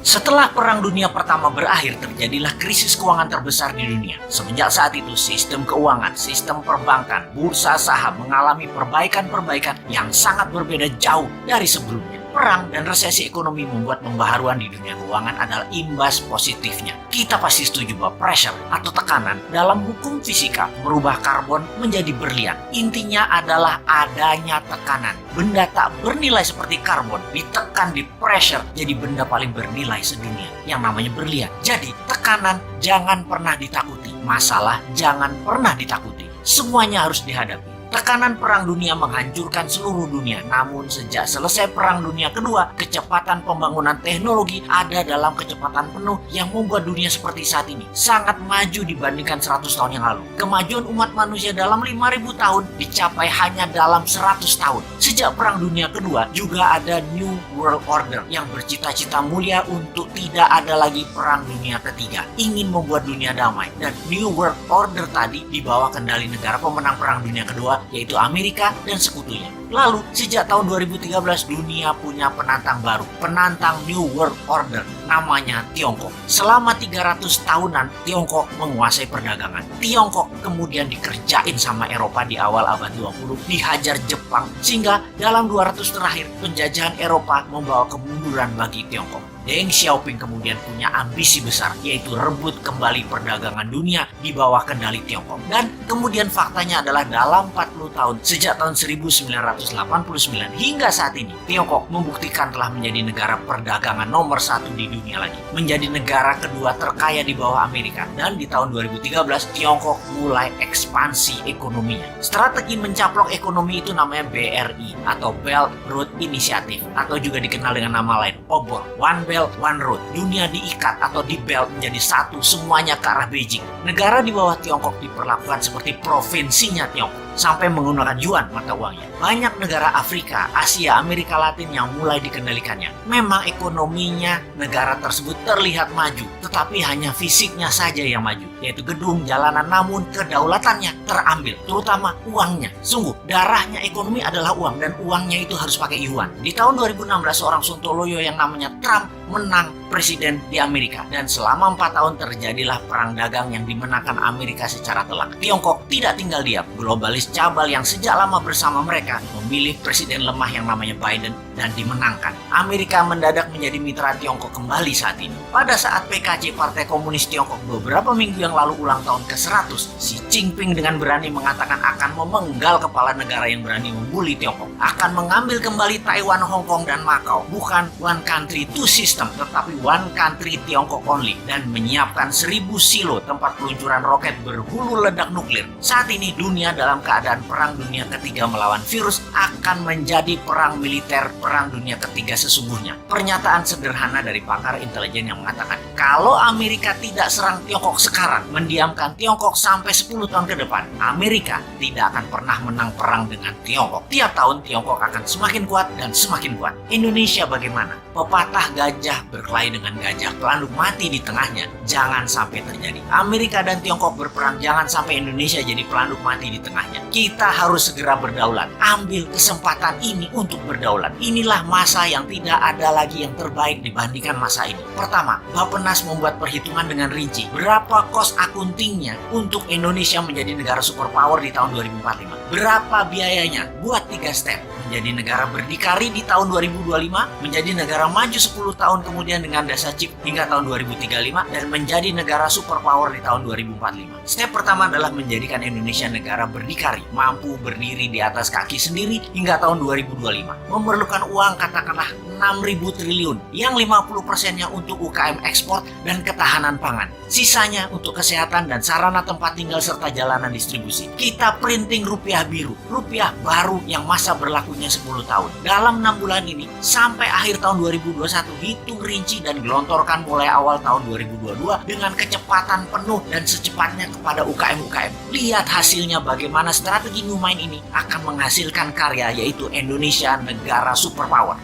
Setelah Perang Dunia Pertama berakhir, terjadilah krisis keuangan terbesar di dunia. Semenjak saat itu, sistem keuangan, sistem perbankan, bursa saham mengalami perbaikan-perbaikan yang sangat berbeda jauh dari sebelumnya. Perang dan resesi ekonomi membuat pembaharuan di dunia keuangan adalah imbas positifnya. Kita pasti setuju bahwa pressure atau tekanan dalam hukum fisika merubah karbon menjadi berlian. Intinya adalah adanya tekanan. Benda tak bernilai seperti karbon ditekan di pressure jadi benda paling bernilai sedunia yang namanya berlian. Jadi tekanan jangan pernah ditakuti. Masalah jangan pernah ditakuti. Semuanya harus dihadapi. Tekanan Perang Dunia menghancurkan seluruh dunia. Namun sejak selesai Perang Dunia Kedua, kecepatan pembangunan teknologi ada dalam kecepatan penuh yang membuat dunia seperti saat ini sangat maju dibandingkan 100 tahun yang lalu. Kemajuan umat manusia dalam 5.000 tahun dicapai hanya dalam 100 tahun. Sejak Perang Dunia Kedua juga ada New World Order yang bercita-cita mulia untuk tidak ada lagi Perang Dunia Ketiga. Ingin membuat dunia damai. Dan New World Order tadi di bawah kendali negara pemenang Perang Dunia Kedua, yaitu Amerika dan sekutunya. Lalu, sejak tahun 2013, dunia punya penantang baru, penantang New World Order, namanya Tiongkok. Selama 300 tahunan, Tiongkok menguasai perdagangan. Tiongkok kemudian dikerjain sama Eropa di awal abad 20, dihajar Jepang, sehingga dalam 200 terakhir, penjajahan Eropa membawa kemunduran bagi Tiongkok. Deng Xiaoping kemudian punya ambisi besar, yaitu rebut kembali perdagangan dunia di bawah kendali Tiongkok. Dan kemudian faktanya adalah dalam 40 tahun, sejak tahun 1989 hingga saat ini, Tiongkok membuktikan telah menjadi negara perdagangan nomor 1 di dunia lagi. Menjadi negara kedua terkaya di bawah Amerika. Dan di tahun 2013, Tiongkok mulai ekspansi ekonominya. Strategi mencaplok ekonomi itu namanya BRI atau Belt Road Initiative, atau juga dikenal dengan nama lain, OBOR, One Belt One Road. Dunia diikat atau di belt menjadi satu, semuanya ke arah Beijing. Negara di bawah Tiongkok diperlakukan seperti provinsinya Tiongkok, sampai menggunakan yuan mata uangnya. Banyak negara Afrika, Asia, Amerika Latin yang mulai dikendalikannya. Memang ekonominya negara tersebut terlihat maju, tetapi hanya fisiknya saja yang maju, yaitu gedung, jalanan, namun kedaulatannya terambil, terutama uangnya. Sungguh, darahnya ekonomi adalah uang, dan uangnya itu harus pakai yuan. Di tahun 2016, seorang Sontoloyo yang namanya Trump menang presiden di Amerika, dan selama 4 tahun terjadilah perang dagang yang dimenangkan Amerika secara telak. Tiongkok tidak tinggal diam. Globalis cabal yang sejak lama bersama mereka memilih presiden lemah yang namanya Biden dan dimenangkan. Amerika mendadak menjadi mitra Tiongkok kembali saat ini. Pada saat PKC Partai Komunis Tiongkok beberapa minggu yang lalu ulang tahun ke-100, Xi Jinping dengan berani mengatakan akan memenggal kepala negara yang berani membuli Tiongkok, akan mengambil kembali Taiwan, Hong Kong, dan Macau. Bukan one country two system, tetapi one country Tiongkok only, dan menyiapkan 1000 silo tempat peluncuran roket berhulu ledak nuklir. Saat ini dunia dalam keadaan Perang Dunia Ketiga melawan virus akan menjadi perang militer Perang Dunia Ketiga sesungguhnya. Pernyataan sederhana dari pakar intelijen yang mengatakan, kalau Amerika tidak serang Tiongkok sekarang, mendiamkan Tiongkok sampai 10 tahun ke depan, Amerika tidak akan pernah menang perang dengan Tiongkok. Tiap tahun Tiongkok akan semakin kuat dan semakin kuat. Indonesia bagaimana? Pepatah gajah berkelahi dengan gajah, pelanduk mati di tengahnya. Jangan sampai terjadi. Amerika dan Tiongkok berperang, jangan sampai Indonesia jadi pelanduk mati di tengahnya. Kita harus segera berdaulat. Ambil kesempatan ini untuk berdaulat. Inilah masa yang tidak ada lagi yang terbaik dibandingkan masa ini. Pertama, Bappenas membuat perhitungan dengan rinci. Berapa cost accountingnya untuk Indonesia menjadi negara superpower di tahun 2045? Berapa biayanya? Buat 3 step. Menjadi negara berdikari di tahun 2025, menjadi negara maju 10 tahun kemudian dengan dasa chip hingga tahun 2035, dan menjadi negara superpower di tahun 2045. Step pertama adalah menjadikan Indonesia negara berdikari, mampu berdiri di atas kaki sendiri hingga tahun 2025. Memerlukan uang katakanlah 6.000 triliun, yang 50%-nya untuk UKM ekspor dan ketahanan pangan. Sisanya untuk kesehatan dan sarana tempat tinggal serta jalanan distribusi. Kita printing rupiah biru, rupiah baru yang masa berlakunya 10 tahun. Dalam 6 bulan ini, sampai akhir tahun 2021, hitung rinci dan gelontorkan mulai awal tahun 2022 dengan kecepatan penuh dan secepatnya kepada UKM-UKM. Lihat hasilnya bagaimana strategi New Mind ini akan menghasilkan karya, yaitu Indonesia negara superpower.